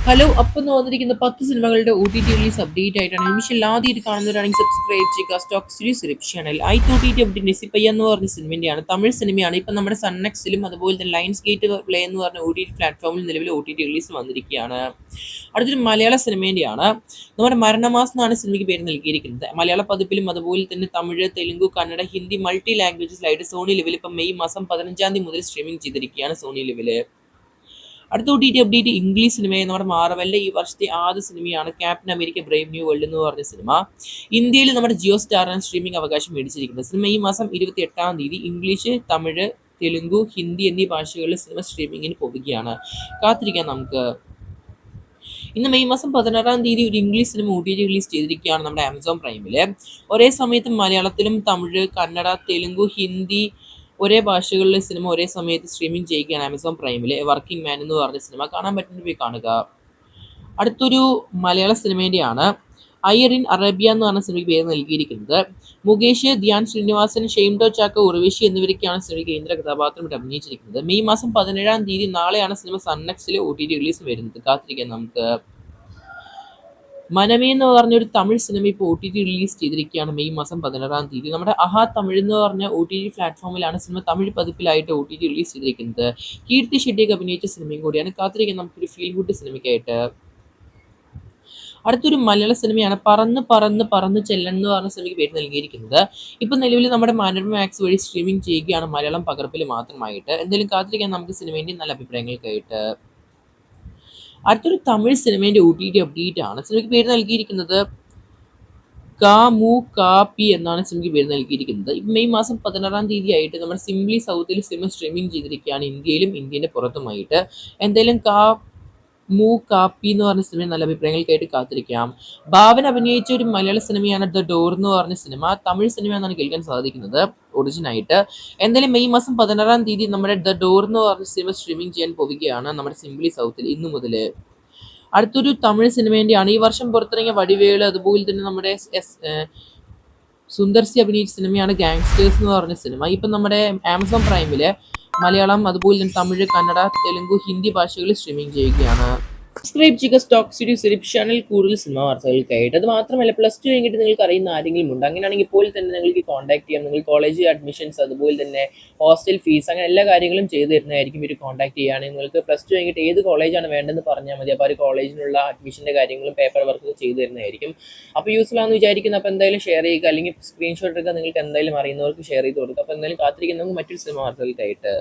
Hello അപ്പം വന്നിരിക്കുന്ന 10 സിനിമകളുടെ OTT റിലീസ് അപ്ഡേറ്റ് ആയിട്ടാണ്. നിമിഷം ആദ്യമായിട്ട് കാണുന്നവരാണെങ്കിൽ സബ്സ്ക്രൈബ് ചെയ്യുക. സ്റ്റോക്ക് സീരീസ് റിപ്പ് ചാനൽ OTT അപ്ഡേറ്റ് നെസിപ്പയ്യ എന്ന് പറഞ്ഞ സിനിമയാണ്. തമിഴ് സിനിമയാണ്. ഇപ്പം നമ്മുടെ സൺനെക്സിലും അതുപോലെ തന്നെ ലയൺസ് ഗേറ്റ് പ്ലേ എന്ന് പറഞ്ഞ OTT പ്ലാറ്റ്ഫോമിൽ നിലവിൽ OTT റിലീസ് വന്നിരിക്കുകയാണ്. അടുത്തൊരു മലയാള സിനിമേൻ്റെയാണ്. നമ്മുടെ മരണമാസം എന്നാണ് സിനിമയ്ക്ക് പേര് നൽകിയിരിക്കുന്നത്. മലയാള പതിപ്പിലും അതുപോലെ തന്നെ തമിഴ്, തെലുങ്ക്, കന്നഡ, ഹിന്ദി മൾട്ടി ലാംഗ്വേജസിലായിട്ട് സോണി ലെവൽ ഇപ്പം മെയ് മാസം 15 മുതൽ സ്ട്രീമിംഗ് ചെയ്തിരിക്കുകയാണ് സോണി ലെവല്. അടുത്ത OTT അപ്ഡേറ്റ് ഇംഗ്ലീഷ് സിനിമയെ നമ്മുടെ മാർവലിലെ ഈ വർഷത്തെ ആദ്യ സിനിമയാണ് Captain America Brave New World എന്ന് പറഞ്ഞ സിനിമ. ഇന്ത്യയിൽ നമ്മുടെ ജിയോ സ്റ്റാറാണ് സ്ട്രീമിംഗ് അവകാശം മേടിച്ചിരിക്കുന്നത്. സിനിമ ഈ മാസം 28 ഇംഗ്ലീഷ്, തമിഴ്, തെലുങ്കു, ഹിന്ദി എന്നീ ഭാഷകളിൽ സിനിമ സ്ട്രീമിങ്ങിന് പോവുകയാണ്. കാത്തിരിക്കാം നമുക്ക്. ഇന്ന് മെയ് മാസം 16 ഒരു ഇംഗ്ലീഷ് സിനിമ OTT റിലീസ് ചെയ്തിരിക്കുകയാണ് നമ്മുടെ ആമസോൺ പ്രൈമിൽ. ഒരേ സമയത്ത് മലയാളത്തിലും തമിഴ്, കന്നഡ, തെലുങ്കു, ഹിന്ദി ഒരേ ഭാഷകളിലെ സിനിമ ഒരേ സമയത്ത് സ്ട്രീമിംഗ് ചെയ്യുകയാണ് ആമസോൺ പ്രൈമിൽ. വർക്കിംഗ് മാൻ എന്ന് പറഞ്ഞ സിനിമ കാണാൻ പറ്റുന്ന പോയി കാണുക. അടുത്തൊരു മലയാള സിനിമേൻ്റെയാണ്. അയ്യർ ഇൻ അറേബ്യ എന്ന് പറഞ്ഞ സിനിമയ്ക്ക് പേര് നൽകിയിരിക്കുന്നത്. മുകേഷ്, ധ്യാൻ ശ്രീനിവാസൻ, ഷെയ്ംഡോ ചാക്ക, ഉർവശി എന്നിവരൊക്കെയാണ് സിനിമയ്ക്ക് കേന്ദ്ര കഥാപാത്രമായിട്ട് അഭിനയിച്ചിരിക്കുന്നത്. മെയ് മാസം 17 നാളെയാണ് സിനിമ സൺനെക്സിലെ OTT റിലീസ് വരുന്നത്. കാത്തിരിക്കാം നമുക്ക്. മനമേ എന്ന് പറഞ്ഞൊരു തമിഴ് സിനിമ ഇപ്പോൾ OTT റിലീസ് ചെയ്തിരിക്കുകയാണ് മെയ് മാസം 16 നമ്മുടെ അഹാ തമിഴ് എന്ന് പറഞ്ഞ OTT പ്ലാറ്റ്ഫോമിലാണ് സിനിമ തമിഴ് പതിപ്പിലായിട്ട് OTT റിലീസ് ചെയ്തിരിക്കുന്നത്. കീർത്തി ഷെട്ടിയൊക്കെ അഭിനയിച്ച സിനിമയും കൂടിയാണ്. കാത്തിരിക്കാൻ നമുക്കൊരു ഫീൽ ഗുഡ് സിനിമയ്ക്കായിട്ട്. അടുത്തൊരു മലയാള സിനിമയാണ് പറന്ന് പറന്ന് പറന്ന് ചെല്ലൻ എന്ന് പറഞ്ഞ സിനിമയ്ക്ക് പേര് നൽകിയിരിക്കുന്നത്. ഇപ്പം നിലവിൽ നമ്മുടെ മനോരമ മാക്സ് വഴി സ്ട്രീമിംഗ് ചെയ്യുകയാണ് മലയാളം പകർപ്പിൽ മാത്രമായിട്ട്. എന്തായാലും കാത്തിരിക്കാൻ നമുക്ക് സിനിമേൻ്റെ നല്ല അഭിപ്രായങ്ങൾക്കായിട്ട്. അടുത്തൊരു തമിഴ് സിനിമേൻ്റെ OTT അപ്ഡേറ്റ് ആണ്. സിനിമയ്ക്ക് പേര് നൽകിയിരിക്കുന്നത് കാ മു കാ പി എന്നാണ് സിനിമയ്ക്ക് പേര് നൽകിയിരിക്കുന്നത്. മെയ് മാസം 16 ആയിട്ട് നമ്മുടെ സിംപ്ലി സൗത്തിൽ സിനിമ സ്ട്രീമിംഗ് ചെയ്തിരിക്കുകയാണ് ഇന്ത്യയിലും ഇന്ത്യൻ്റെ പുറത്തുമായിട്ട്. എന്തായാലും കാ മു കാപ്പി എന്ന് പറഞ്ഞ സിനിമ നല്ല അഭിപ്രായങ്ങൾക്കായിട്ട് കാത്തിരിക്കാം. ഭാവൻ അഭിനയിച്ച ഒരു മലയാള സിനിമയാണ് ദ ഡോർ എന്ന് പറഞ്ഞ സിനിമ. തമിഴ് സിനിമയെന്നാണ് കേൾക്കാൻ സാധിക്കുന്നത് ഒറിജിനായിട്ട്. എന്തായാലും മെയ് മാസം 16 നമ്മുടെ ദ ഡോർ എന്ന് പറഞ്ഞ സിനിമ സ്ട്രീമിംഗ് ചെയ്യാൻ പോവുകയാണ് നമ്മുടെ സിംപ്ലി സൗത്തിൽ ഇന്നു മുതൽ. അടുത്തൊരു തമിഴ് സിനിമേൻ്റെയാണ്. ഈ വർഷം പുറത്തിറങ്ങിയ വടിവേള് അതുപോലെ തന്നെ നമ്മുടെ സുന്ദർ സി അഭിനയിച്ച സിനിമയാണ് ഗാങ്സ്റ്റേഴ്സ് എന്ന് പറഞ്ഞ സിനിമ. ഇപ്പം നമ്മുടെ ആമസോൺ പ്രൈമില് മലയാളം അതുപോലെ തന്നെ തമിഴ്, കന്നഡ, തെലുങ്കു, ഹിന്ദി ഭാഷകളിൽ സ്ട്രീമിംഗ് ചെയ്യുകയാണ്. സബ്സ്ക്രൈബ് ചെയ്യുക സ്റ്റോക്ക് സീരീസ് റിപ്പ് ചാനൽ കൂടുതൽ സിനിമ വാർത്തകൾക്കായിട്ട്. അത് മാത്രമല്ല +2 കഴിഞ്ഞിട്ട് നിങ്ങൾക്ക് അറിയുന്ന ആരെങ്കിലും ഉണ്ട്, അങ്ങനെയാണെങ്കിൽ ഇപ്പോൾ തന്നെ നിങ്ങൾക്ക് കോൺടാക്ട് ചെയ്യാം. നിങ്ങൾ കോളേജ് അഡ്മിഷൻസ് അതുപോലെ തന്നെ ഹോസ്റ്റൽ ഫീസ് അങ്ങനെ എല്ലാ കാര്യങ്ങളും ചെയ്തു തരുന്നതായിരിക്കും. ഇവർ കോൺടാക്ട് ചെയ്യുകയാണെങ്കിൽ നിങ്ങൾക്ക് +2 കഴിഞ്ഞിട്ട് ഏത് കോളേജാണ് വേണ്ടതെന്ന് പറഞ്ഞാൽ മതി. അപ്പോൾ ആ കോളേജിനുള്ള അഡ്മിഷൻ്റെ കാര്യങ്ങളും പേപ്പർ വർക്ക് ചെയ്തു തരുന്നതായിരിക്കും. അപ്പോൾ യൂസ്ഫുൾ ആണെന്ന് വിചാരിക്കുന്നു. അപ്പോൾ എന്തായാലും ഷെയർ ചെയ്യുക, അല്ലെങ്കിൽ സ്ക്രീൻഷോട്ട് എടുക്കുക. നിങ്ങൾക്ക് എന്തായാലും അറിയുന്നവർക്ക് ഷെയർ ചെയ്ത് കൊടുക്കുക. അപ്പോൾ എന്തായാലും കാത്തിരിക്കുന്ന നമുക്ക് മറ്റൊരു സിനിമ വാർത്തകൾക്കായിട്ട്.